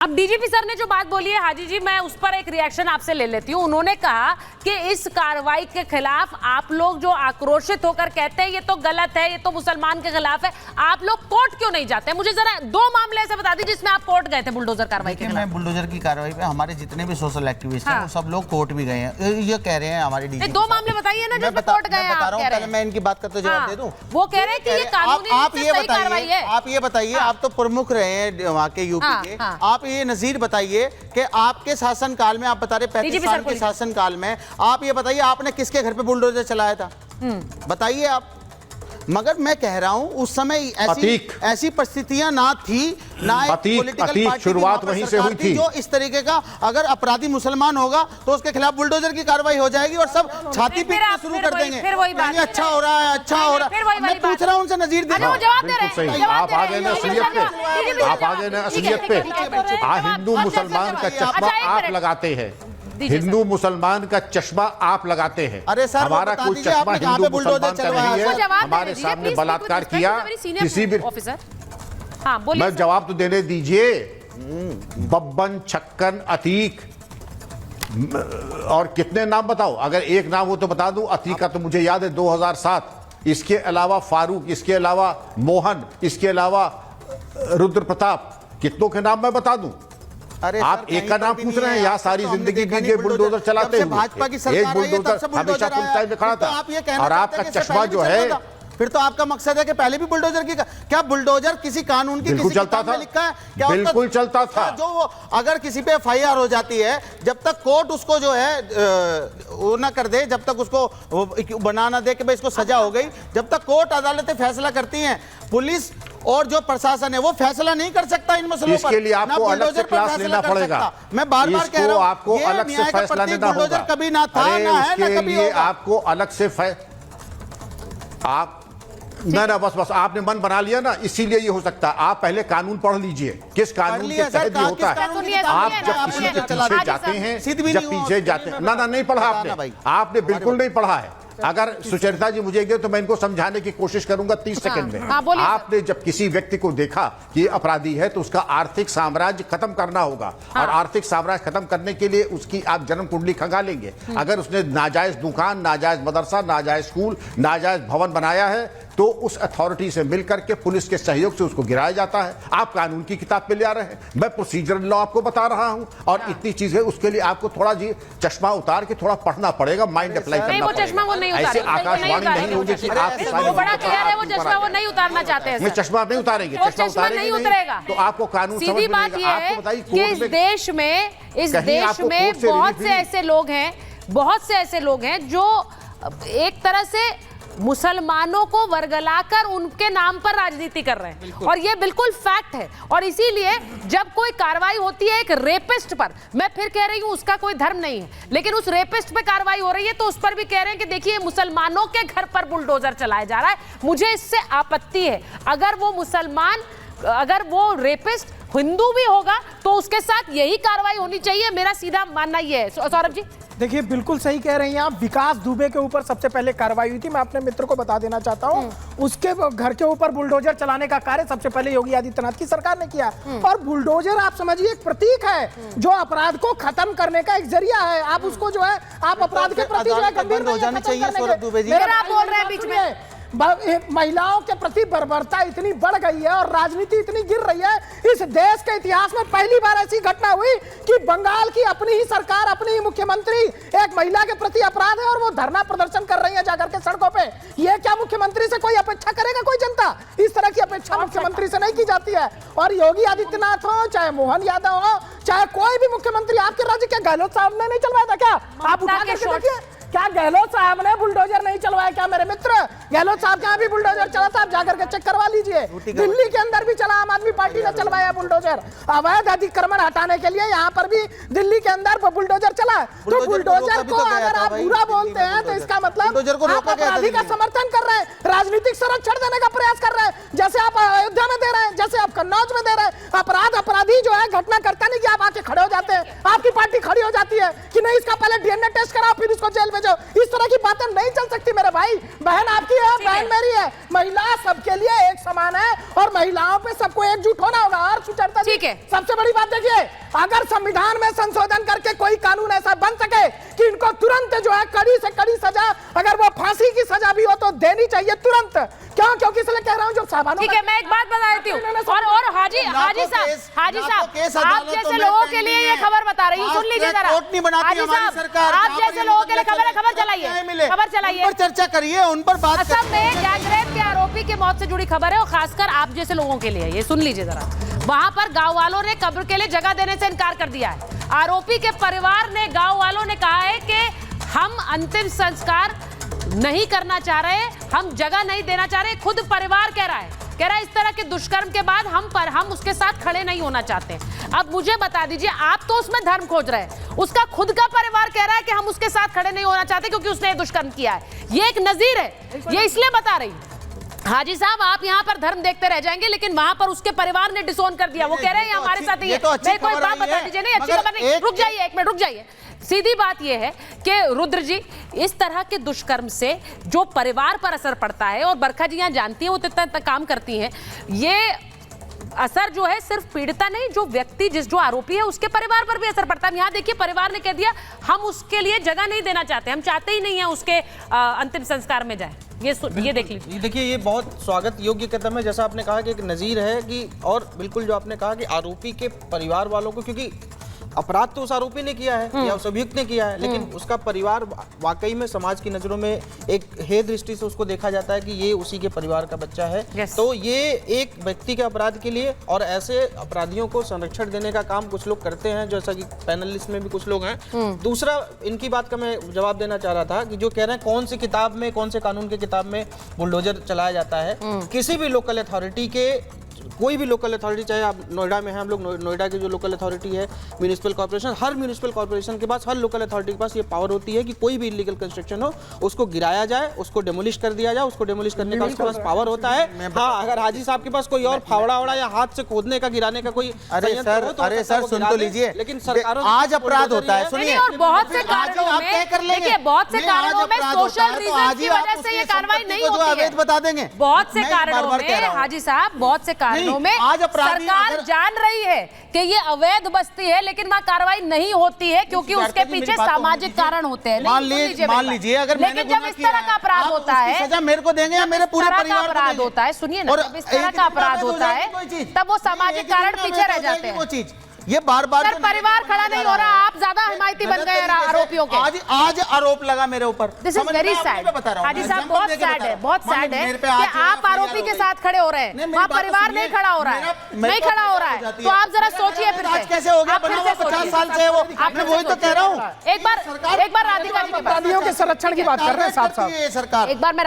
अब DGP sir ने जो बात बोली है हाजी जी, मैं उस पर एक रिएक्शन आपसे ले लेती हूँ। उन्होंने कहा कि इस कार्रवाई के खिलाफ आप लोग जो आक्रोशित होकर कहते हैं ये तो गलत है, ये तो मुसलमान के खिलाफ है, आप लोग कोर्ट क्यों नहीं जाते? मुझे जरा दो मामले ऐसे बता दीजिए जिसमें आप कोर्ट गए थे बुलडोजर कार्रवाई के खिलाफ। बुलडोजर की कार्रवाई पे हमारे जितने भी सोशल एक्टिविस्ट हैं वो सब लोग कोर्ट भी गए हैं। ये कह रहे हैं हमारे डीजीपी, दो मामले बताइए ना जिसमें कोर्ट गए हैं। आप कह रहे हैं, मैं इनकी बात का तो जवाब दे दूं। वो कह रहे हैं कि ये कानूनी रूप से सही कार्रवाई है। आप ये बताइए, आप तो प्रमुख रहे हैं वहाँ के यूपी के, आप ये नजीर बताइए कि आपके शासनकाल में, आप बता रहे 35 साल के शासनकाल में, आप ये बताइए आपने किसके शुल्डोजर चलाया था? बताइए आप। मगर मैं कह रहा हूं उस समय ऐसी परिस्थितियां ना थी, ना पॉलिटिकल पार्टी शुरुआत वहीं से हुई थी जो इस तरीके का अगर अपराधी मुसलमान होगा तो उसके खिलाफ बुलडोजर की कार्रवाई हो जाएगी और सब छाती पीटना शुरू कर देंगे। अच्छा हो रहा है, अच्छा हो रहा है। मैं पूछ रहा हूं उनसे नजीर दे। आप आ गए ना असलियत पे, आप आ गए ना असलियत पे। हिंदू मुसलमान का चश्मा आप लगाते हैं, हिंदू मुसलमान का चश्मा आप लगाते हैं। अरे सर, हमारा कोई चश्मा हिंदू मुसलमान का नहीं है। हमारे सामने बलात्कार किया किसी भी ऑफिसर। मैं जवाब तो देने दीजिए। बब्बन, छक्कन, अतीक और कितने नाम बताओ? अगर एक नाम हो तो बता दूं। अतीक का तो मुझे याद है 2007। इसके अलावा फारूक, इसके अलावा मोहन, इसके अलावा रुद्र प्रताप, कितनों के नाम मैं बता दूं? अरे आप एक का नाम पूछ रहे हैं? यहाँ सारी जिंदगी की बुलडोजर चलाते हुए भाजपा की सरकार एक बुलडोजर हमेशा पुलिस लाइन में खड़ा था और आपका चश्मा जो है, फिर तो आपका मकसद है कि पहले भी बुलडोजर की, क्या बुलडोजर किसी कानून की किसी चलता था? लिखा है क्या? बिल्कुल चलता था। जो अगर किसी पे एफआईआर हो जाती है, जब तक कोर्ट उसको जो है वो ना कर दे, जब तक उसको बना ना दे कि भाई इसको सजा हो गई, जब तक कोर्ट अदालतें फैसला करती हैं, पुलिस और जो प्रशासन है वो फैसला नहीं कर सकता इन मसलों पर। इसके लिए आपको अलग से क्लास लेना पड़ेगा। मैं बार-बार कह रहा हूं, आपको अलग से फैसला लेना होगा। कभी ना था, ना है, ना कभी होगा। आपको अलग से आप ना बस आपने मन बना लिया ना, इसीलिए ये हो सकता है। आप पहले कानून पढ़ लीजिए, किस कानून के तहत ये होता है। आप जब किसी के पीछे जाते हैं, जब पीछे जाते हैं, ना नहीं पढ़ा आपने बिल्कुल नहीं पढ़ा है। अगर सुचरिता जी मुझे तो मैं इनको समझाने की कोशिश करूंगा 30 सेकंड में। आपने जब किसी व्यक्ति को देखा कि अपराधी है तो उसका आर्थिक साम्राज्य खत्म करना होगा। और आर्थिक साम्राज्य खत्म करने के लिए उसकी आप जन्म कुंडली खंगालेंगे। अगर उसने नाजायज दुकान, नाजायज मदरसा, नाजायज स्कूल, नाजायज भवन बनाया है तो उस अथॉरिटी से मिलकर के पुलिस के सहयोग से उसको गिराया जाता है। आप कानून की किताब पे ले आ रहे हैं, मैं प्रोसीजरल लॉ आपको बता रहा हूं। और इतनी चीजें, उसके लिए आपको थोड़ा जी चश्मा उतार के थोड़ा पढ़ना पड़ेगा, माइंड अप्लाई करना पड़ेगा। ऐसे आकाशवाणी नहीं होगी कि आप बड़ा क्लियर है, वो चश्मा वो नहीं उतारना चाहते हैं। चश्मा नहीं उतारेंगे, चश्मा नहीं उतरेगा तो आपको कानून सीधी बात ये है कि इस देश में बहुत से ऐसे लोग हैं जो एक तरह से मुसलमानों को वर्गलाकर उनके नाम पर राजनीति कर रहे हैं और ये बिल्कुल फैक्ट है। और इसीलिए जब कोई कार्रवाई होती है एक रेपिस्ट पर, मैं फिर कह रही हूं उसका कोई धर्म नहीं है, लेकिन उस रेपिस्ट पे कार्रवाई हो रही है तो उस पर भी कह रहे हैं कि देखिए मुसलमानों के घर पर बुलडोजर चलाया जा रहा है। मुझे इससे आपत्ति है। अगर वो रेपिस्ट हिंदू भी होगा तो उसके साथ यही कार्रवाई होनी चाहिए। मेरा सीधा मानना यह है। सौरभ जी देखिए, बिल्कुल सही कह रही हैं आप। विकास दुबे के ऊपर सबसे पहले कार्रवाई हुई थी। मैं अपने मित्र को बता देना चाहता हूं, उसके घर के ऊपर बुलडोजर चलाने का कार्य सबसे पहले योगी आदित्यनाथ की सरकार ने किया। और बुलडोजर आप समझिए एक प्रतीक है जो अपराध को खत्म करने का एक जरिया है। आप उसको जो है, आप अपराध के प्रति जो है गंभीर हो जाना चाहिए। सौरभ दुबे जी आप बोल रहे हैं बीच में महिलाओं के प्रति बर्बरता इतनी बढ़ गई है और राजनीति इतनी गिर रही है। इस देश के इतिहास में पहली बार ऐसी घटना हुई कि बंगाल की अपनी ही सरकार, अपनी ही मुख्यमंत्री एक महिला के प्रति अपराध है और वो धरना प्रदर्शन कर रही है जाकर के सड़कों पे। ये क्या मुख्यमंत्री से कोई अपेक्षा करेगा? कोई जनता इस तरह की अपेक्षा मुख्यमंत्री से नहीं की जाती है। और योगी आदित्यनाथ हो, चाहे मोहन यादव हो, चाहे कोई भी मुख्यमंत्री, आपके राज्य के गहलोत साहब ने नहीं चलवाया था क्या? आप उठा के देखिए, क्या गहलोत साहब ने बुलडोजर नहीं चलवाया क्या? मेरे मित्र, गहलोत साहब के यहाँ भी बुलडोजर चला था, आप जाकर के चेक करवा लीजिए। दिल्ली के अंदर भी चला, आम आदमी पार्टी ने चलवाया बुलडोजर। अवैध अतिक्रमण हटाने के लिए यहाँ पर भी दिल्ली के अंदर बुलडोजर चला। तो बुलडोजर को अगर आप बुरा बोलते हैं तो इसका मतलब आप अपराधी का समर्थन कर रहे हैं, राजनीतिक संरक्षण देने का प्रयास कर रहे हैं। जैसे आप अयोध्या में दे रहे हैं, जैसे आप कन्नौज में दे रहे हैं। अपराधी जो है घटना करता नहीं कि आप आके खड़े हो जाते हैं, आपकी पार्टी खड़ी हो जाती है कि नहीं इसका पहले डीएनए टेस्ट कराओ फिर इसको जेल में में जो इस तरह की बातें नहीं चल सकती मेरे भाई। बहन आपकी है, बहन मेरी है, महिला सबके लिए एक समान है और महिलाओं पे सबको एकजुट होना होगा। और सुचरिता जी, सबसे बड़ी बात देखिए, अगर संविधान में संशोधन करके कोई कानून ऐसा बन सके कि इनको तुरंत जो है कड़ी से कड़ी सजा, अगर वो फांसी की सजा भी हो तो देनी चाहिए तुरंत। क्यों? क्योंकि इसलिए कह रहा हूं जो साहबानों, ठीक है, मैं एक बात बता देती हूँ। और हाजी साहब, आप जैसे लोगों के लिए ये खबर बता रही हूँ, सुन लीजिए जरा। हाजी साहब, आप जैसे लोगों के लिए खबर चलाइए, चर्चा करिए, उन पर बात। असम में गैंगरेप के आरोपी की मौत से जुड़ी खबर है और खासकर आप जैसे लोगों के लिए, ये सुन लीजिए जरा। वहां पर गांव वालों ने कब्र के लिए जगह देने से इनकार कर दिया है। आरोपी के परिवार ने, गांव वालों ने कहा है कि हम अंतिम संस्कार नहीं करना चाह रहे, हम जगह नहीं देना चाह रहे। खुद परिवार कह रहा है इस तरह के दुष्कर्म के बाद हम उसके साथ खड़े नहीं होना चाहते। अब मुझे बता दीजिए, आप तो उसमें धर्म खोज रहे हैं, उसका खुद का परिवार कह रहा है कि हम उसके साथ खड़े नहीं होना चाहते क्योंकि उसने दुष्कर्म किया है। ये एक नजीर है, ये इसलिए बता रही। हाजी साहब, आप यहाँ पर धर्म देखते रह जाएंगे, लेकिन वहां पर उसके परिवार ने डिसोन कर दिया। वो कह रहे हैं हमारे साथ ही है। कोई बात बता दीजिए। नहीं, अच्छी खबर नहीं। रुक जाइए, एक मिनट रुक जाइए। सीधी बात यह है कि रुद्र जी, इस तरह के दुष्कर्म से जो परिवार पर असर पड़ता है, और बरखा जी यहाँ जानती हैं, वो इतना काम करती हैं, ये असर जो है सिर्फ पीड़िता नहीं, जो व्यक्ति जो आरोपी है उसके परिवार पर भी असर पड़ता है। यहाँ देखिए, परिवार ने कह दिया हम उसके लिए जगह नहीं देना चाहते, हम चाहते ही नहीं है उसके अंतिम संस्कार में जाए। ये देख लीजिए। देखिए, ये बहुत स्वागत योग्य कदम है, जैसा आपने कहा कि एक नजीर है कि, और बिल्कुल जो आपने कहा कि आरोपी के परिवार वालों को, क्योंकि अपराध तो उस आरोपी ने किया है या उस अभियुक्त ने किया है, लेकिन उसका परिवार वाकई में समाज की नजरों में एक हे दृष्टि से उसको देखा जाता है कि ये उसी के परिवार का बच्चा है। तो ये एक व्यक्ति के अपराध के लिए, और ऐसे अपराधियों को संरक्षण देने का काम कुछ लोग करते हैं, जैसा कि पैनलिस्ट में भी कुछ लोग हैं। दूसरा, इनकी बात का मैं जवाब देना चाह रहा था कि जो कह रहे हैं कौन सी किताब में, कौन से कानून की किताब में बुलडोजर चलाया जाता है। किसी भी लोकल अथॉरिटी के, कोई भी लोकल अथॉरिटी, चाहे आप नोएडा में हैं, हम लोग नोएडा की जो लोकल अथॉरिटी है, म्यूनिसिपल कॉर्पोरेशन, हर म्यूनिसिपल कॉर्पोरेशन के पास, हर लोकल अथॉरिटी के पास ये पावर होती है कि कोई भी इलीगल कंस्ट्रक्शन हो उसको गिराया जाए, उसको डेमोलिश कर दिया जाए। उसको डेमोलिश करने का उसके पास पावर होता है। हाँ, अगर हाजी साहब के पास कोई और फावड़ा या हाथ से खोदने का, गिराने का कोई, अरे सर सुन तो लीजिए, लेकिन सरकारों आज अपराध होता है, सुनिए, और बहुत से कारणों में, देखिए, बहुत से कारणों में सोशल रीजन की वजह से ये कार्रवाई नहीं होती है। बता देंगे, बहुत से कारणों में हाजी साहब, बहुत से कारणों में सरकार जान रही है कि ये अवैध बस्ती है, लेकिन वहां कार्रवाई नहीं होती है क्योंकि उसके पीछे सामाजिक कारण होते हैं। मान लीजिए अगर लेकिन जब इस तरह का अपराध होता है, सजा मेरे को देंगे या मेरे पूरे परिवार को अपराध होता है, सुनिए ना, जब इस तरह का अपराध होता है तब वो सामाजिक कारण पीछे रह जाते हैं। वो चीज ये बार-बार सर, परिवार खड़ा नहीं हो रहा, आप ज्यादा हिमायती बन गए आरोपियों के। आज आरोप लगा मेरे ऊपर। दिस इज वेरी सैड हाजी साहब, बहुत सैड है, बहुत सैड है कि आप आरोपी के साथ खड़े हो रहे हैं, वहाँ परिवार नहीं खड़ा हो रहा है, नहीं खड़ा हो रहा है। तो आप जरा सोचिए फिर से, कैसे हो गया? 50 साल से वो, आपने वही तो कह रहा हूँ। एक बार राधिका जी के अपराधियों के संरक्षण की बात कर रहे हैं साहब। सरकार, एक बार मैं